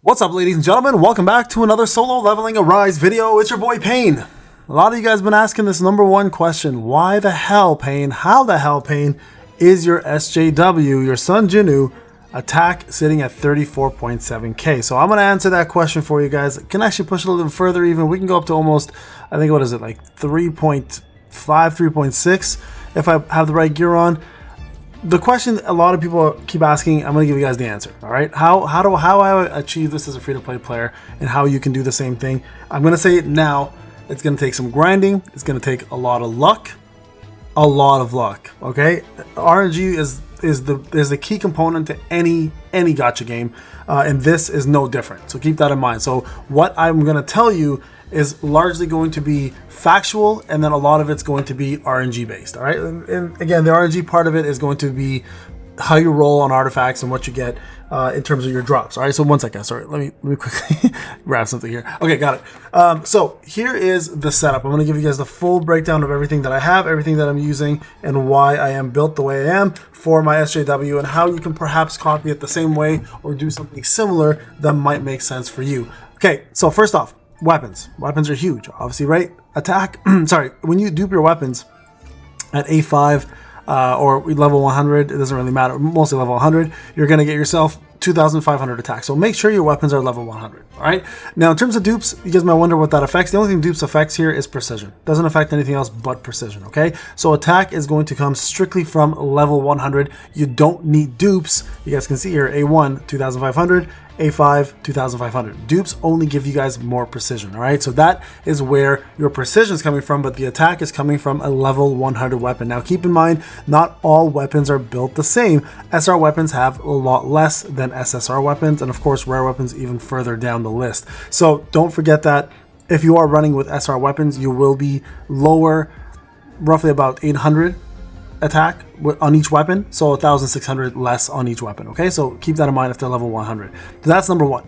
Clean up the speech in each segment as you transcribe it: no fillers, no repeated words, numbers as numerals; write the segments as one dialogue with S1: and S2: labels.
S1: What's up, ladies and gentlemen? Welcome back to another solo leveling Arise video. It's your boy Payne. A lot of you guys have been asking this number one question. Why the hell, Payne? How the hell, Payne, is your SJW, your Sun Jinwoo, attack sitting at 34.7k? So I'm going to answer that question for you guys. Can actually push it a little further even. We can go up to almost, I think, what is it, like 3.5, 3.6 if I have the right gear on. The question a lot of people keep asking, I'm going to give you guys the answer. All right, how I achieve this as a free-to-play player and how you can do the same thing. I'm going to say it now. It's going to take some grinding. It's going to take a lot of luck. Okay, RNG is the key component to any gacha game, and this is no different. So keep that in mind. So what I'm going to tell you is largely going to be factual, and then a lot of it's going to be RNG based. All right, and again, the RNG part of it is going to be how you roll on artifacts and what you get in terms of your drops. All right, so one second, sorry, let me quickly grab something here. Okay, got it. So here is the setup. I'm going to give you guys the full breakdown of everything that I have, everything that I'm using, and why I am built the way I am for my SJW, and how you can perhaps copy it the same way or do something similar that might make sense for you. Okay, so first off, weapons. Weapons are huge, obviously, right? Attack, sorry, when you dupe your weapons at A5 or level 100, it doesn't really matter, mostly level 100, you're going to get yourself 2,500 attack. So make sure your weapons are level 100, all right? Now, in terms of dupes, you guys might wonder what that affects. The only thing dupes affects here is precision. Doesn't affect anything else but precision, okay? So attack is going to come strictly from level 100. You don't need dupes. You guys can see here, A1, 2,500, A5, 2,500. Dupes only give you guys more precision, all right? So that is where your precision is coming from, but the attack is coming from a level 100 weapon. Now, keep in mind, not all weapons are built the same. SR weapons have a lot less than SSR weapons, and of course, rare weapons even further down the list. So don't forget that if you are running with SR weapons, you will be lower, roughly about 800 attack on each weapon, so 1,600 less on each weapon. Okay, so keep that in mind if they're level 100. So that's number one.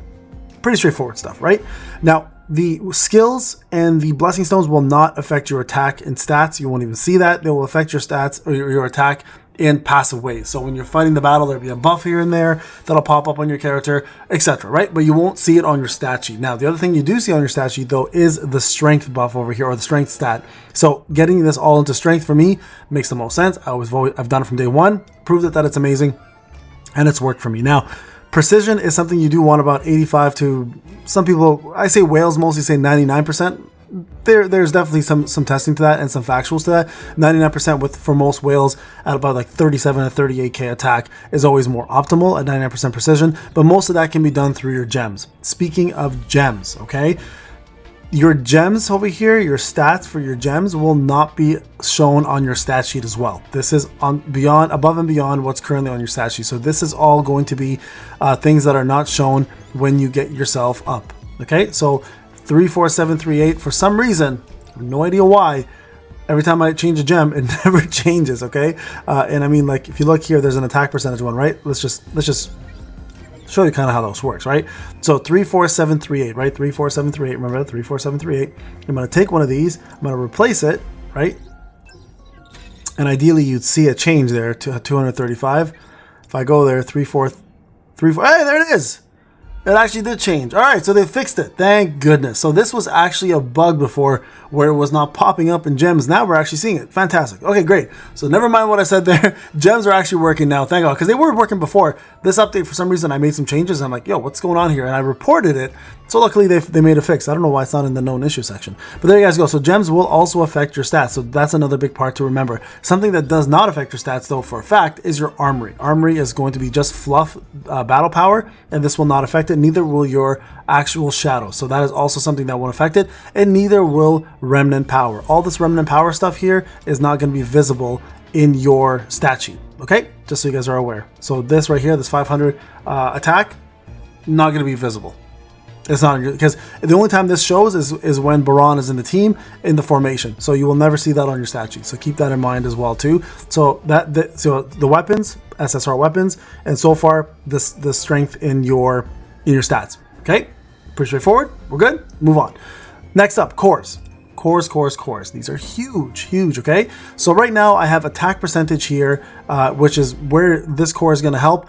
S1: Pretty straightforward stuff, right? Now, the skills and the blessing stones will not affect your attack and stats. You won't even see that. They will affect your stats or your attack in passive ways. So when you're fighting the battle, there'll be a buff here and there that'll pop up on your character, etc., right? But you won't see it on your stat sheet. Now, the other thing you do see on your stat sheet, though, is the strength buff over here, or the strength stat. So getting this all into strength for me makes the most sense. I've done it from day one, proved it that it's amazing, and it's worked for me. Now, precision is something you do want about 85 to, some people, I say whales mostly say 99%. There's definitely some testing to that and some factuals to that. 99% for most whales at about like 37 to 38k attack is always more optimal at 99% precision, but most of that can be done through your gems. Speaking of gems, okay, your gems over here, your stats for your gems will not be shown on your stat sheet as well. This is above and beyond what's currently on your stat sheet. So this is all going to be things that are not shown when you get yourself up. Okay, so 34738, for some reason, I have no idea why, every time I change a gem, it never changes, okay? And I mean, like, if you look here, there's an attack percentage one, right? Let's just show you kind of how this works, right? So 34738, right? 34738, remember that? 34738. I'm going to take one of these, I'm going to replace it, right? And ideally, you'd see a change there to 235. If I go there, 3434, hey, there it is! It actually did change. All right, so they fixed it. Thank goodness. So this was actually a bug before where it was not popping up in gems. Now we're actually seeing it. Fantastic. Okay, great. So never mind what I said there. Gems are actually working now. Thank God, because they were working before. This update, for some reason, I made some changes. I'm like, yo, what's going on here? And I reported it. So luckily, they made a fix. I don't know why it's not in the known issue section. But there you guys go. So gems will also affect your stats. So that's another big part to remember. Something that does not affect your stats, though, for a fact, is your armory. Armory is going to be just fluff battle power, and this will not affect it. Neither will your actual shadow. So that is also something that won't affect it, and neither will remnant power. All this remnant power stuff here is not going to be visible in your stat sheet. Okay, just so you guys are aware. So this right here, this 500 attack, not going to be visible. It's not, because the only time this shows is when Baron is in the team in the formation. So you will never see that on your stat sheet. So keep that in mind as well too. So so the weapons, SSR weapons, and so far the strength in your stats. Okay, pretty straightforward. We're good. Move on. Next up, cores. Cores. These are huge, okay? So right now I have attack percentage here, which is where this core is going to help.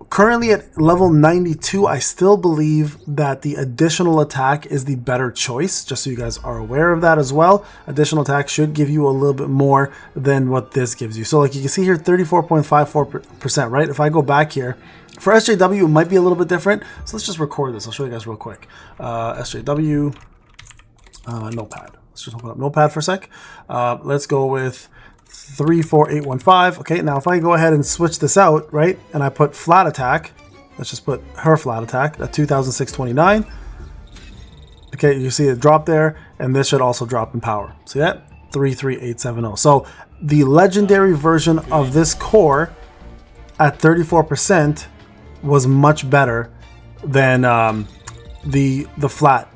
S1: currently at level 92, I still believe that the additional attack is the better choice, just so you guys are aware of that as well. Additional attack should give you a little bit more than what this gives you. So like you can see here, 34.54%, right? If I go back here, for SJW, it might be a little bit different. So let's just record this. I'll show you guys real quick. SJW, Notepad. Let's just open up Notepad for a sec. Let's go with 34815. Okay, now if I go ahead and switch this out, right, and I put flat attack, let's just put her flat attack at 2629. Okay, you see it drop there, and this should also drop in power. See that? 33870. So the legendary version of this core at 34% was much better than the flat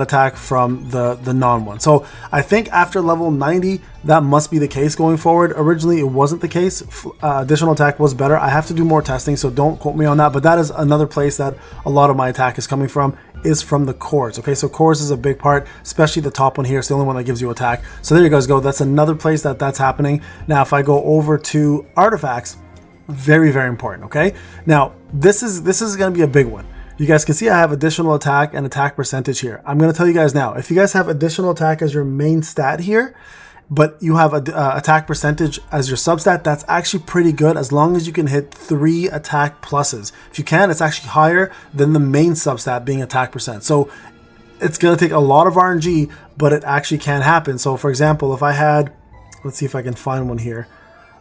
S1: attack from the non one. So I think after level 90, that must be the case going forward. Originally, it wasn't the case. Additional attack was better. I have to do more testing, so don't quote me on that. But that is another place that a lot of my attack is coming from, is from the cores. Okay, so cores is a big part, especially the top one here. It's the only one that gives you attack. So there you guys go. That's another place that's happening. Now, if I go over to artifacts, very, very important. Okay, now this is going to be a big one. You guys can see I have additional attack and attack percentage here. I'm going to tell you guys now, if you guys have additional attack as your main stat here, but you have attack percentage as your substat, that's actually pretty good as long as you can hit 3 attack pluses. If you can, it's actually higher than the main substat being attack percent. So it's going to take a lot of RNG, but it actually can happen. So for example, if I had, let's see if I can find one here.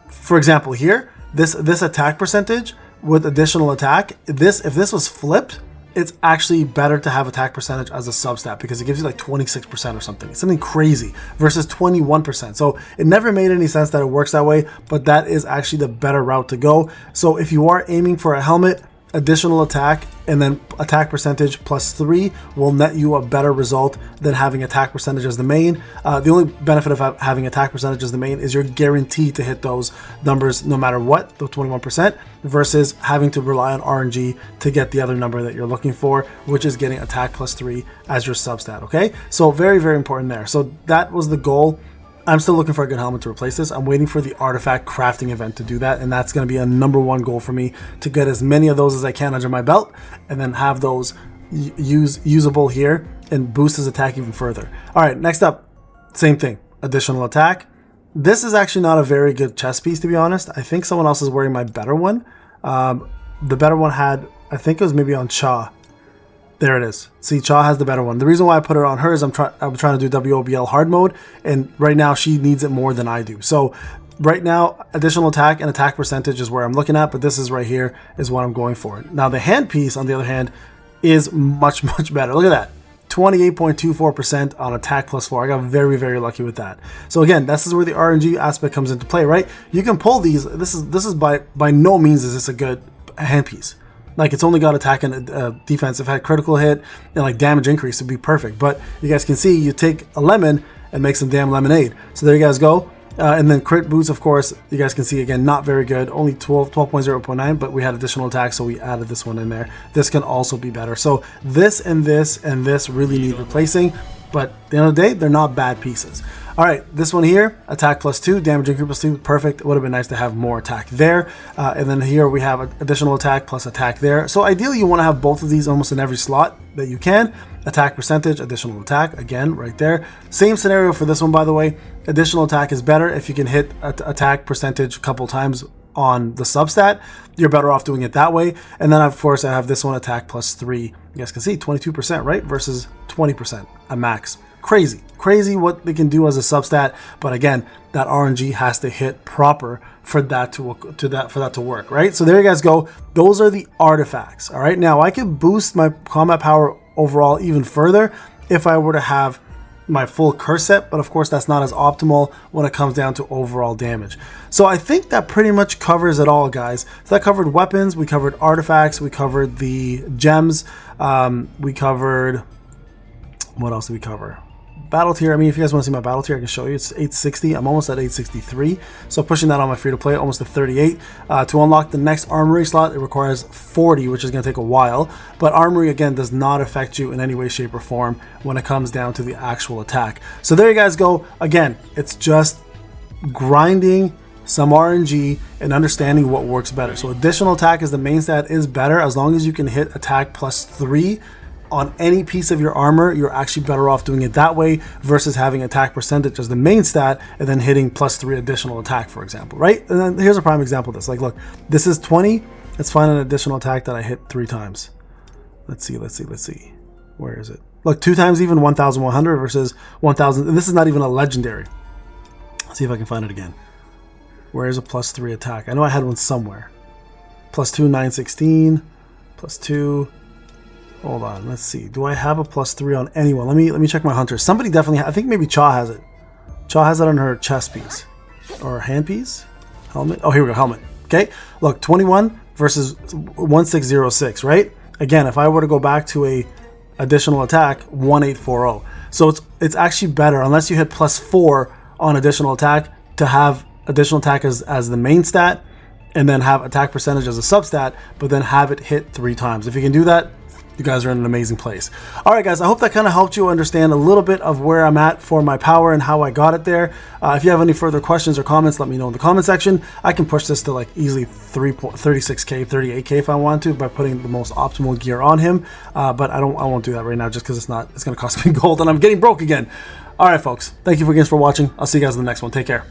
S1: For example, here, this attack percentage with additional attack, if this was flipped, it's actually better to have attack percentage as a substat because it gives you like 26% or something. It's something crazy versus 21%. So it never made any sense that it works that way, but that is actually the better route to go. So if you are aiming for a helmet, additional attack and then attack percentage plus 3 will net you a better result than having attack percentage as the main. The only benefit of having attack percentage as the main is you're guaranteed to hit those numbers no matter what, the 21%, versus having to rely on RNG to get the other number that you're looking for, which is getting attack plus 3 as your substat. Okay, so very, very important there. So that was the goal. I'm still looking for a good helmet to replace this. I'm waiting for the artifact crafting event to do that, and that's going to be a #1 goal for me, to get as many of those as I can under my belt and then have those usable here and boost his attack even further. All right, next up, same thing, additional attack. This is actually not a very good chess piece, to be honest. I think someone else is wearing my better one. The better one had, I think it was maybe on Cha. There it is. See, Cha has the better one. The reason why I put it on her is I'm trying to do WOBL hard mode, and right now she needs it more than I do. So right now, additional attack and attack percentage is where I'm looking at, but this is right here is what I'm going for. Now the hand piece, on the other hand, is much, much better. Look at that. 28.24% on attack plus 4. I got very, very lucky with that. So again, this is where the RNG aspect comes into play, right? You can pull these. This is by no means is this a good hand piece. Like, it's only got attack and defense. If it had critical hit and like damage increase, it'd be perfect. But you guys can see, you take a lemon and make some damn lemonade. So there you guys go. And then crit boots, of course, you guys can see again, not very good. Only 12.0.9, but we had additional attack, so we added this one in there. This can also be better. So this and this and this really need replacing. But at the end of the day, they're not bad pieces. All right, this one here, attack plus 2, damage increase plus 2, perfect. It would have been nice to have more attack there. And then here we have additional attack plus attack there. So ideally, you want to have both of these almost in every slot that you can. Attack percentage, additional attack, again, right there. Same scenario for this one, by the way. Additional attack is better if you can hit attack percentage a couple times on the substat. You're better off doing it that way. And then, of course, I have this one, attack plus 3. You guys can see 22%, right? Versus 20% at max. Crazy what they can do as a substat, but again, that RNG has to hit proper for that to work, right? So there you guys go. Those are the artifacts. All right, now I can boost my combat power overall even further if I were to have my full curse set, but of course that's not as optimal when it comes down to overall damage. So I think that pretty much covers it all, guys. So that covered weapons, we covered artifacts, we covered the gems, we covered, what else did we cover? Battle tier. I mean, if you guys want to see my battle tier, I can show you. It's 860. I'm almost at 863. So pushing that on my free to play, almost to 38. To unlock the next armory slot, it requires 40, which is going to take a while. But armory, again, does not affect you in any way, shape, or form when it comes down to the actual attack. So there you guys go. Again, it's just grinding some RNG, and understanding what works better. So additional attack as the main stat is better as long as you can hit attack +3 on any piece of your armor. You're actually better off doing it that way versus having attack percentage as the main stat and then hitting +3 additional attack, for example, right? And then here's a prime example of this. Like, look, this is 20. Let's find an additional attack that I hit 3 times. Let's see. Where is it? Look, 2 times even 1,100 versus 1,000. And this is not even a legendary. Let's see if I can find it again. Where is a +3 attack? I know I had one somewhere. +2, 916. +2. Hold on. Let's see. Do I have a +3 on anyone? Let me check my hunters. Somebody definitely. I think maybe Cha has it. Cha has it on her chest piece or hand piece. Helmet. Oh, here we go. Helmet. Okay. Look, 21 versus 1606. Right. Again, if I were to go back to a additional attack, 1840. So it's actually better unless you hit +4 on additional attack to have additional attack as the main stat and then have attack percentage as a substat, but then have it hit 3 times. If you can do that, you guys are in an amazing place. All right, guys, I hope that kind of helped you understand a little bit of where I'm at for my power and how I got it there. If you have any further questions or comments, let me know in the comment section. I can push this to like easily 36k, 38k if I want to by putting the most optimal gear on him. But I won't do that right now just because it's going to cost me gold and I'm getting broke again. All right, folks, thank you again for watching. I'll see you guys in the next one. Take care.